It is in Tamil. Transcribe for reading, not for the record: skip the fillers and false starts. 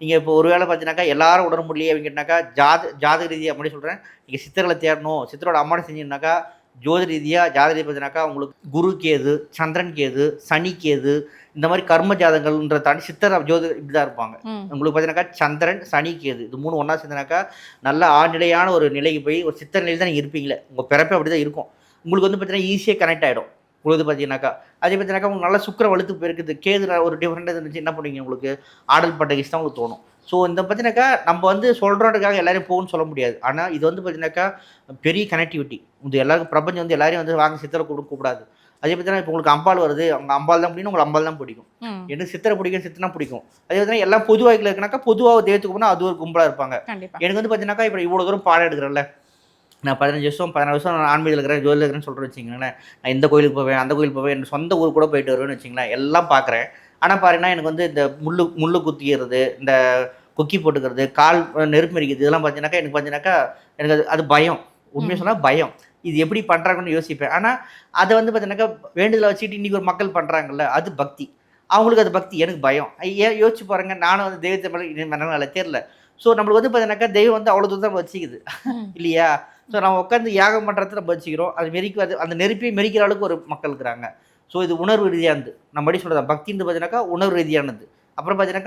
நீங்கள் இப்போ ஒரு வேளை பார்த்தீங்கன்னாக்கா எல்லாரும் உணர முடியலையே அப்படின்னாக்கா ஜாத ரீதியாக அப்படி சொல்கிறேன். நீங்கள் சித்தர்களை தேடணும், சித்தரோட அம்மாவை செஞ்சீங்கன்னாக்கா ஜோதி ரீதியாக ஜாத ரீதியாக பார்த்தீங்கன்னாக்கா உங்களுக்கு குரு கேது, சந்திரன் கேது, சனி கேது, இந்த மாதிரி கர்ம ஜாதகங்கள்ன்ற தாண்டி சித்தர் ஜோதி இப்படி தான் இருப்பாங்க. உங்களுக்கு பார்த்தீங்கன்னாக்கா சந்திரன், சனி, கேது இது 3 ஒன்றா சேர்ந்தனாக்கா நல்ல ஆழ்நிலையான ஒரு நிலைக்கு போய் ஒரு சித்தர் நிலையில் தான் நீங்கள் இருப்பீங்களே. உங்கள் பிறப்பே அப்படி தான் இருக்கும். உங்களுக்கு வந்து பார்த்தீங்கன்னா ஈஸியாக கனெக்ட் ஆகிடும். உங்களுக்கு பார்த்தீங்கன்னாக்கா அதே பார்த்தீங்கன்னாக்கா உங்களுக்கு நல்லா சுக்கர வலுத்து போயிருக்குது. கேது ஒரு டிஃப்ரெண்ட்டாக இருந்துச்சு என்ன பண்ணுவீங்க, உங்களுக்கு ஆடல் பட்டகிஸ் தான் உங்களுக்கு தோணும். ஸோ இந்த பார்த்தீங்கன்னாக்கா நம்ம வந்து சொல்கிறதுக்காக எல்லாரையும் போகணும்னு சொல்ல முடியாது. ஆனால் இது வந்து பார்த்தீங்கன்னாக்கா பெரிய கனெக்டிவிட்டி. இது எல்லாருக்கும் பிரபஞ்சம் வந்து எல்லாரையும் வந்து வாங்க சித்தரை கூப்பிடாது. அதே பார்த்தீங்கன்னா இப்போ உங்களுக்கு அம்பாள் வருது, அவங்க அம்பாள் தான் பிடிக்கும், உங்களுக்கு அம்பாள் தான் பிடிக்கும். எனக்கு சித்தரை பிடிக்கும், சித்தனா பிடிக்கும். அதே பார்த்தீங்கன்னா எல்லாம் பொதுவாக இருக்குனாக்கா பொதுவாக தெய்வத்துக்கு போனால் அது ஒரு கும்பலாக இருப்பாங்க. எனக்கு வந்து பார்த்தீங்கன்னாக்கா இப்போ இவ்வளோ தூரம் பாடம் எடுக்கிறேன்ல, நான் 15 வருஷம் 16 வருஷம் நான் ஆன்மீகத்தில் இருக்கிறேன், ஜோதியில் இருக்கிறேன்னு சொல்கிறேன் வச்சுங்களேன். நான் இந்த கோயிலுக்கு போவேன், அந்த கோயிலுக்கு போவேன், என் சொந்த ஊர் கூட போயிட்டு வருவேன்னு வச்சுங்களேன். எல்லாம் பார்க்குறேன். ஆனால் பாருங்கன்னா எனக்கு வந்து இந்த முள்ளு குத்திக்கிறது, இந்த கொக்கி போட்டுக்கிறது, கால் நெருப்பு மெரிக்கிறது இதெல்லாம் பார்த்தீங்கன்னாக்கா எனக்கு பார்த்தீங்கன்னாக்கா எனக்கு அது பயம். உண்மையாக சொன்னால் பயம். இது எப்படி பண்ணுறாங்கன்னு யோசிப்பேன். ஆனால் அதை வந்து பார்த்தீங்கன்னாக்கா வேண்டுதலை வச்சுக்கிட்டு இன்றைக்கி ஒரு மக்கள் பண்ணுறாங்கல்ல, அது பக்தி. அவங்களுக்கு அது பக்தி, எனக்கு பயம். ஏன் யோசிச்சு பாருங்கள், நானும் வந்து தெய்வத்தை மேலே தெரியல. ஸோ நம்மளுக்கு வந்து பார்த்தீங்கன்னாக்கா தெய்வம் வந்து அவ்வளோ தூரம் தான் வச்சுக்குது இல்லையா. ஸோ நம்ம உட்காந்து யாகம் பண்ணுறது நம்ம வச்சுக்கிறோம். அது அந்த நெருப்பை மெரிக்கிற அளவுக்கு ஒரு மக்கள் இருக்கிறாங்க. ஸோ இது உணர்வு ரீதியானது. நம்ம எப்படி சொல்கிறது, பக்தின்னு பார்த்தீங்கன்னாக்கா உணர்வு ரீதியானது. அப்புறம் பார்த்தீங்கன்னா